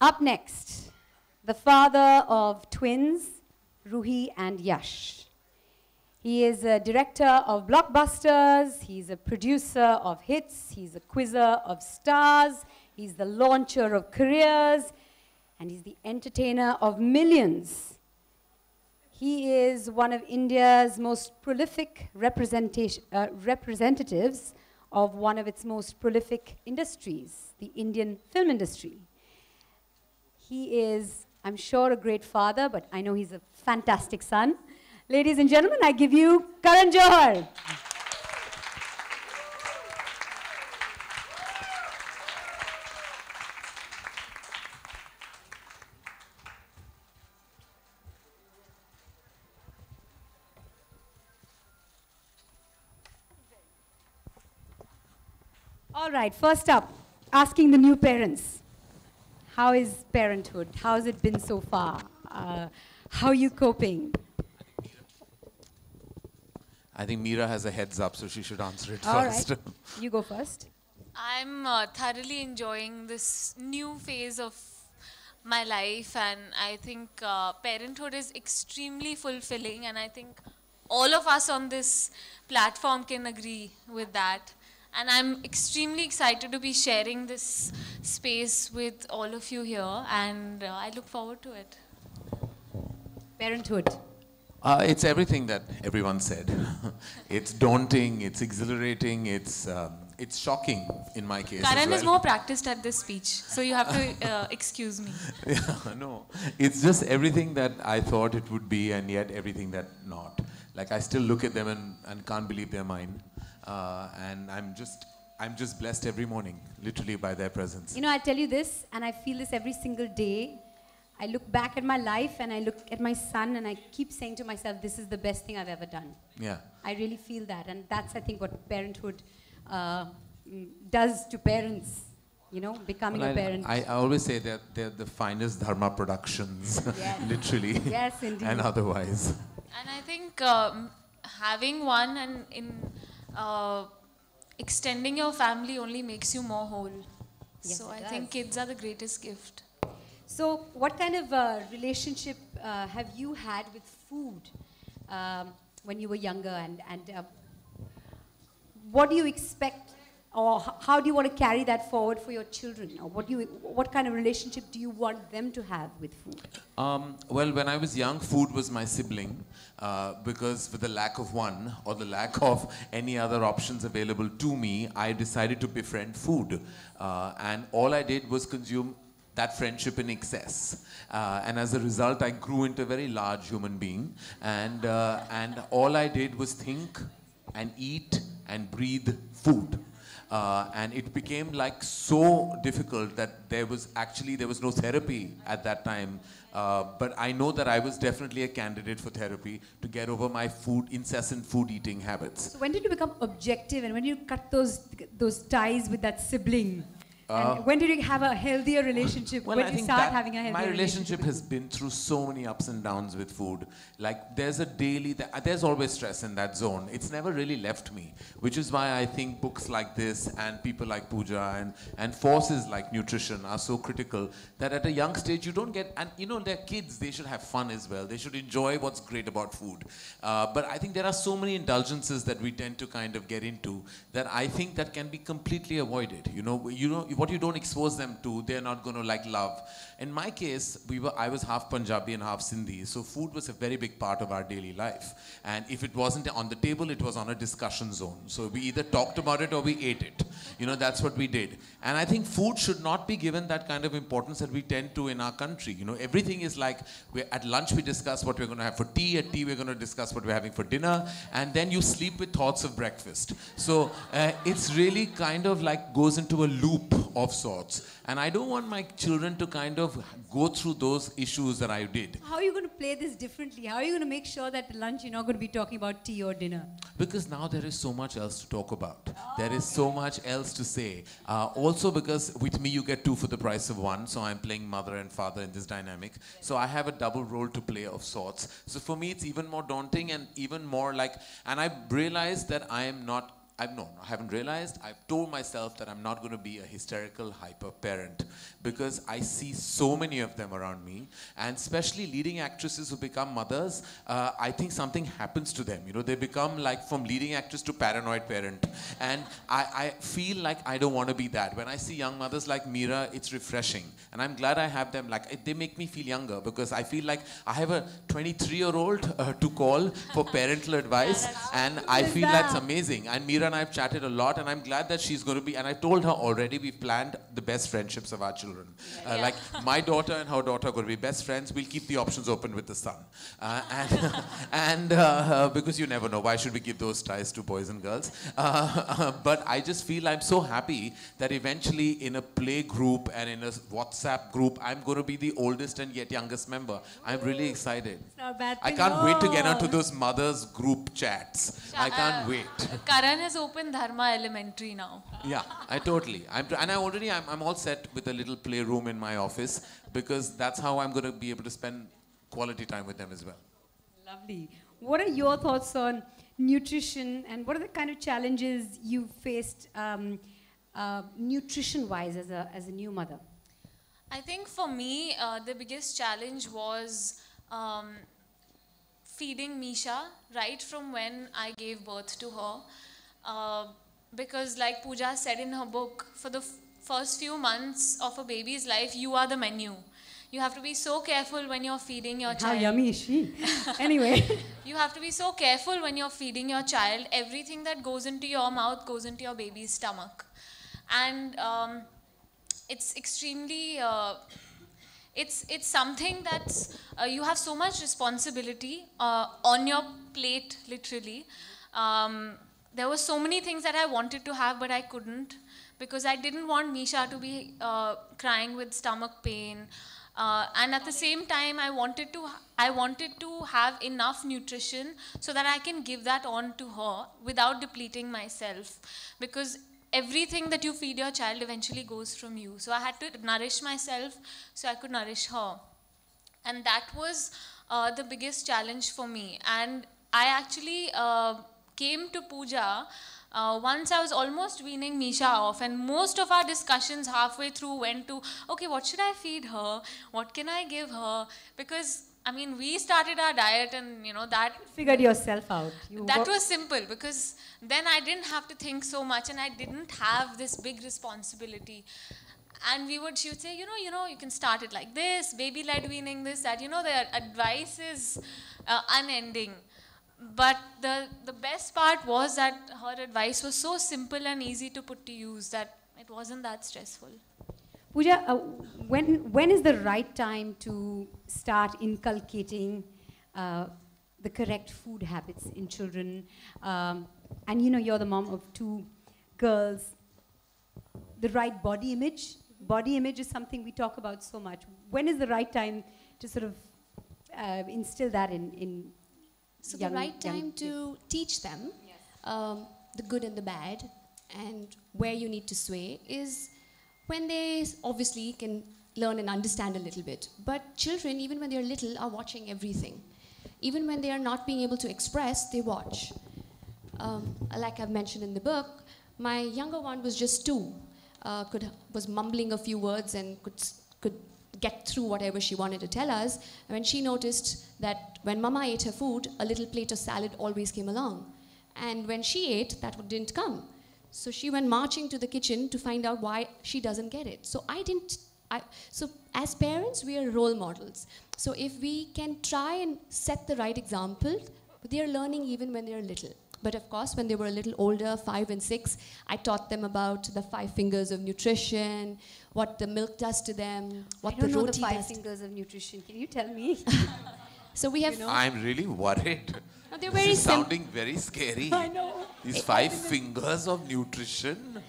Up next, the father of twins, Ruhi and Yash. He is a director of blockbusters, he's a producer of hits, he's a quizzer of stars, he's the launcher of careers, and he's the entertainer of millions. He is one of India's most prolific representatives of one of its most prolific industries, the Indian film industry. He is, I'm sure, a great father, but I know he's a fantastic son. Ladies and gentlemen, I give you Karan Johar. All right, first up, asking the new parents. How is parenthood? How has it been so far? How are you coping? I think Mira has a heads up, so she should answer it All first. right. You go first. I'm thoroughly enjoying this new phase of my life, and I think parenthood is extremely fulfilling, and I think all of us on this platform can agree with that. And I'm extremely excited to be sharing this space with all of you here, and I look forward to it. Parenthood. It's everything that everyone said. It's daunting, it's exhilarating, it's shocking in my case. Karan as is well. more practiced at this speech, so you have to excuse me. Yeah, no, it's just everything that I thought it would be, and yet everything that not. Like I still look at them and can't believe they're mine. And I'm just blessed every morning, literally by their presence. You know, I tell you this, and I feel this every single day. I look back at my life and I look at my son and I keep saying to myself, this is the best thing I've ever done. Yeah. I really feel that, and that's, I think, what parenthood does to parents. You know, becoming a parent. I always say that they're the finest dharma productions, Yes. literally. Yes, indeed. And otherwise. And I think having one and extending your family only makes you more whole. Yes, so I it think does. kids are the greatest gift. So what kind of relationship have you had with food when you were younger, and what do you expect, or how do you want to carry that forward for your children, or what kind of relationship do you want them to have with food? Well, when I was young, food was my sibling, because with the lack of one or the lack of any other options available to me, I decided to befriend food, and all I did was consume that friendship in excess, and as a result I grew into a very large human being, and all I did was think and eat and breathe food, and it became like so difficult that there was no therapy at that time, but I know that I was definitely a candidate for therapy to get over my incessant food eating habits. So when did you become objective, and when did you cut those ties with that sibling? And when did you have a healthier relationship? Well, when I did you think start that having a healthier my relationship has been through so many ups and downs with food. Like there's always stress in that zone. It's never really left me, which is why I think books like this and people like Pooja and forces like nutrition are so critical, that at a young stage you don't get, and you know, they're kids, they should have fun as well. They should enjoy what's great about food. But I think there are so many indulgences that we tend to kind of get into that I think that can be completely avoided. You know, what you don't expose them to, they're not going to like love. In my case, I was half Punjabi and half Sindhi, so food was a very big part of our daily life. And if it wasn't on the table, it was on a discussion zone. So we either talked about it or we ate it. You know, that's what we did. And I think food should not be given that kind of importance that we tend to in our country. You know, everything is like, at lunch we discuss what we're going to have for tea, at tea we're going to discuss what we're having for dinner, and then you sleep with thoughts of breakfast. So it's really kind of like goes into a loop of sorts. And I don't want my children to kind of go through those issues that I did. How are you going to play this differently? How are you going to make sure that at lunch you're not going to be talking about tea or dinner? Because now there is so much else to talk about. There is so much else to say. Also because with me you get two for the price of one. So I'm playing mother and father in this dynamic. So I have a double role to play of sorts. So for me it's even more daunting and even more like, and I realized that I am not I haven't realized. I've told myself that I'm not going to be a hysterical hyper parent because I see so many of them around me, and especially leading actresses who become mothers. I think something happens to them. You know, they become like from leading actress to paranoid parent, and I feel like I don't want to be that. When I see young mothers like Mira, it's refreshing, and I'm glad I have them. Like they make me feel younger because I feel like I have a 23-year-old to call for parental advice, and I feel that's amazing. And Mira and I have chatted a lot, and I'm glad that she's going to be, and I told her already, we've planned the best friendships of our children. Like my daughter and her daughter are going to be best friends. We'll keep the options open with the son. And because you never know, why should we give those ties to boys and girls? But I just feel I'm so happy that eventually in a play group and in a WhatsApp group, I'm going to be the oldest and yet youngest member. I'm really excited. It's not a bad I thing. can't wait to get onto those mothers group chats. I can't wait. Karan has opened Dharma Elementary now. Yeah, I'm all set with a little playroom in my office because that's how I'm going to be able to spend quality time with them as well. Lovely. What are your thoughts on nutrition, and what are the kind of challenges you faced nutrition-wise as a new mother? I think for me, the biggest challenge was feeding Misha right from when I gave birth to her. Because like Pooja said in her book, for the first few months of a baby's life, you are the menu. You have to be so careful when you're feeding your child. How yummy is she? Anyway. You have to be so careful when you're feeding your child. Everything that goes into your mouth goes into your baby's stomach. And it's extremely, it's something that's, you have so much responsibility on your plate, literally. There were so many things that I wanted to have, but I couldn't because I didn't want Misha to be crying with stomach pain. And at the same time, I wanted to have enough nutrition so that I can give that on to her without depleting myself. Because everything that you feed your child eventually goes from you. So I had to nourish myself so I could nourish her. And that was the biggest challenge for me. And I actually came to Pooja once I was almost weaning Misha off, and most of our discussions halfway through went to, okay, what should I feed her? What can I give her? Because, I mean, we started our diet and, you know, that... Figured yourself out. That was simple because then I didn't have to think so much and I didn't have this big responsibility. And she would say, you know, you can start it like this, baby-led weaning, this, that. You know, the advice is unending. But the best part was that her advice was so simple and easy to put to use that it wasn't that stressful. Pooja, when is the right time to start inculcating the correct food habits in children? And you know, you're the mom of 2 girls. The right body image. Body image is something we talk about so much. When is the right time to sort of instill that in So the right time to teach them the good and the bad and where you need to sway is when they obviously can learn and understand a little bit. But children, even when they're little, are watching everything. Even when they are not being able to express, they watch. Like I've mentioned in the book, my younger one was just 2, was mumbling a few words and could get through whatever she wanted to tell us. And when she noticed that when Mama ate her food, a little plate of salad always came along. And when she ate, that didn't come. So she went marching to the kitchen to find out why she doesn't get it. So so as parents, we are role models. So if we can try and set the right example, they are learning even when they're little. But of course, when they were a little older, 5 and 6, I taught them about the 5 fingers of nutrition, what the milk does to them, what the roti does. I don't know the 5 fingers of nutrition. Can you tell me? So we have... I'm really worried. No, they're very sounding very scary. I know. These 5 fingers of nutrition.